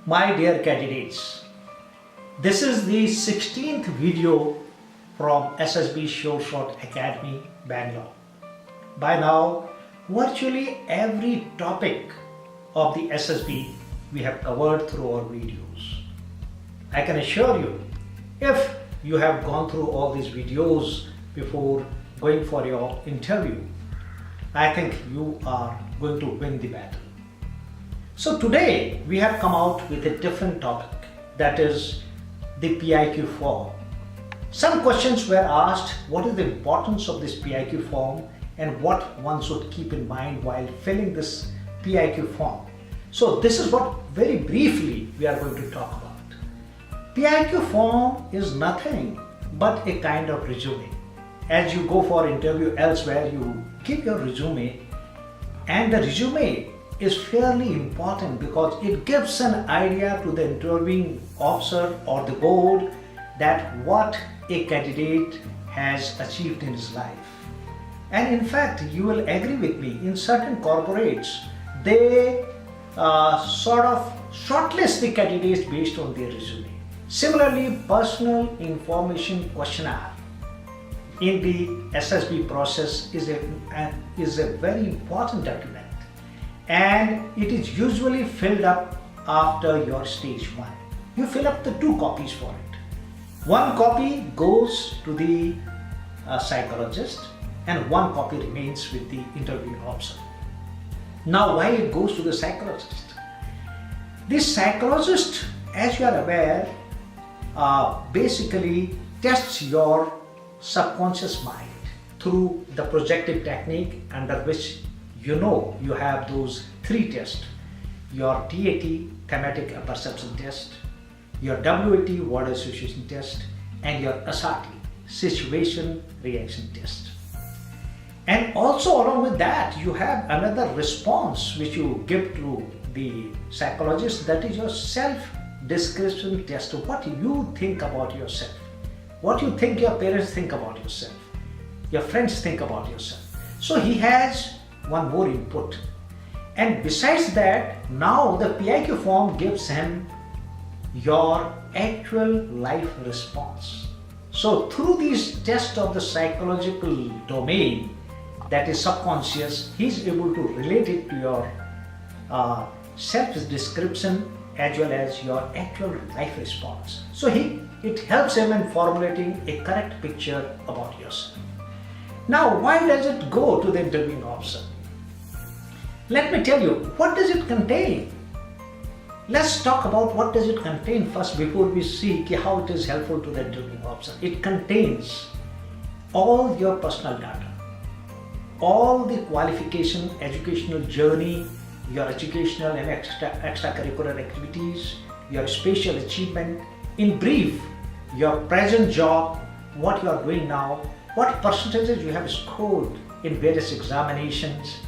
My dear candidates, this is the 16th video from SSB Short Academy, Bangalore. By now, virtually every topic of the SSB we have covered through our videos. I can assure you, if you have gone through all these videos before going for your interview, I think you are going to win the battle. So today we have come out with a different topic, that is the PIQ form. Some questions were asked, what is the importance of this PIQ form and what one should keep in mind while filling this PIQ form. So this is what very briefly we are going to talk about. PIQ form is nothing but a kind of resume. As you go for interview elsewhere, you give your resume, and the resume is fairly important because it gives an idea to the interviewing officer or the board that what a candidate has achieved in his life. And in fact, you will agree with me, in certain corporates, they sort of shortlist the candidates based on their resume. Similarly, personal information questionnaire in the SSB process is a very important document, and it is usually filled up after your stage 1. You fill up the 2 copies for it. 1 copy goes to the psychologist and 1 copy remains with the interviewing officer. Now, why it goes to the psychologist? This psychologist, as you are aware, basically tests your subconscious mind through the projective technique, under which you have those 3 tests: your TAT, thematic perception test, your WAT, word association test, and your SRT, situation reaction test. And also along with that, you have another response which you give to the psychologist, that is your self-description test. What you think about yourself, what you think your parents think about yourself, your friends think about yourself. So he has one more input. And besides that, now the PIQ form gives him your actual life response. So through these tests of the psychological domain, that is subconscious, he is able to relate it to your self-description as well as your actual life response. So it helps him in formulating a correct picture about yourself. Now, why does it go to the interviewing officer? Let me tell you, what does it contain? Let's talk about what does it contain first before we see how it is helpful to the interviewing officer. It contains all your personal data, all the qualification, educational journey, your educational and extracurricular activities, your spatial achievement, in brief, your present job, what you are doing now, what percentages you have scored in various examinations,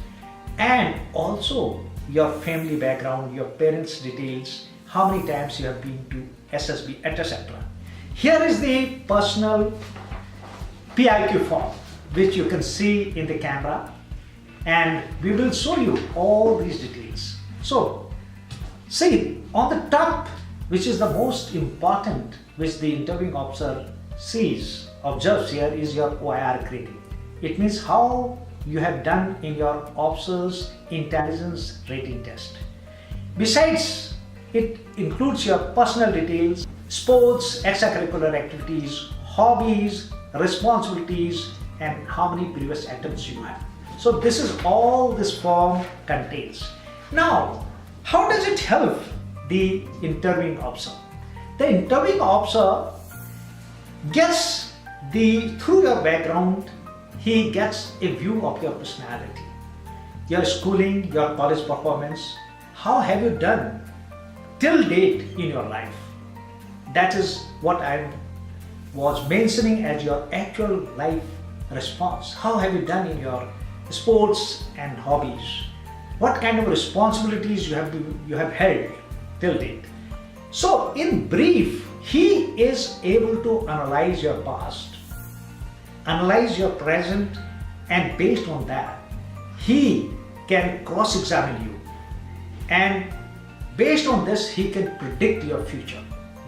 and also your family background, your parents' details, how many times you have been to SSB, etc. Here is the personal PIQ form, which you can see in the camera, and we will show you all these details. So, see, on the top, which is the most important, which the interviewing officer observes here, is your OIR grading. It means how you have done in your officer's intelligence rating test. Besides, it includes your personal details, sports, extracurricular activities, hobbies, responsibilities, and how many previous attempts you have. So this is all this form contains. Now, how does it help the interviewing officer? The interviewing officer gets through your background, he gets a view of your personality, your schooling, your college performance, how have you done till date in your life. That is what I was mentioning as your actual life response. How have you done in your sports and hobbies? What kind of responsibilities you have held till date? So in brief, he is able to analyze your past, analyze your present, and based on that, he can cross-examine you and Based on this, he can predict your future,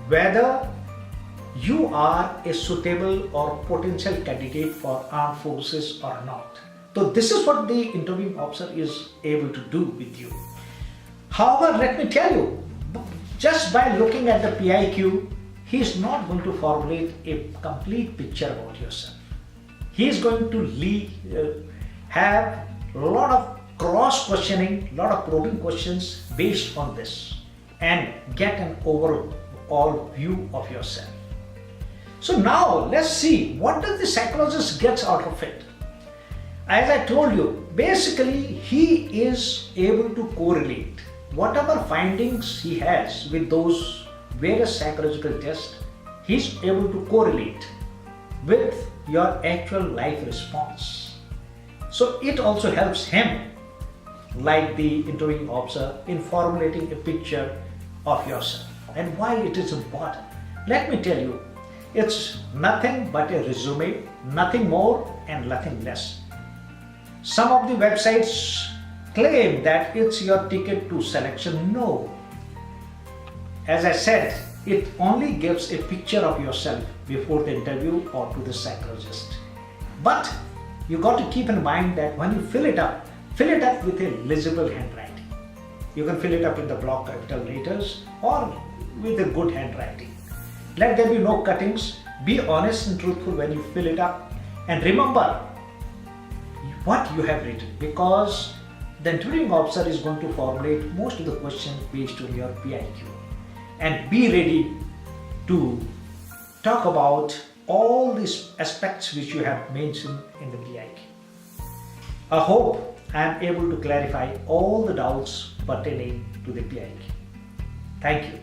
whether you are a suitable or potential candidate for armed forces or not. So this is what the interviewing officer is able to do with you. However, let me tell you, just by looking at the PIQ, he is not going to formulate a complete picture about yourself. He is going to have a lot of cross-questioning, lot of probing questions based on this and get an overall view of yourself. So now let's see what does the psychologist gets out of it. As I told you, basically he is able to correlate whatever findings he has with those various psychological tests. He is able to correlate with your actual life response. So it also helps him, like the interviewing officer, in formulating a picture of yourself. And why it is important, let me tell you, it's nothing but a resume, nothing more and nothing less. Some of the websites claim that it's your ticket to selection. No. As I said, it only gives a picture of yourself before the interview or to the psychologist. But you got to keep in mind that when you fill it up with a legible handwriting. You can fill it up in the block capital letters or with a good handwriting. Let there be no cuttings. Be honest and truthful when you fill it up. And remember what you have written, because the interviewing officer is going to formulate most of the questions based on your PIQ. And be ready to talk about all these aspects which you have mentioned in the PIQ. I hope I am able to clarify all the doubts pertaining to the PIQ. Thank you.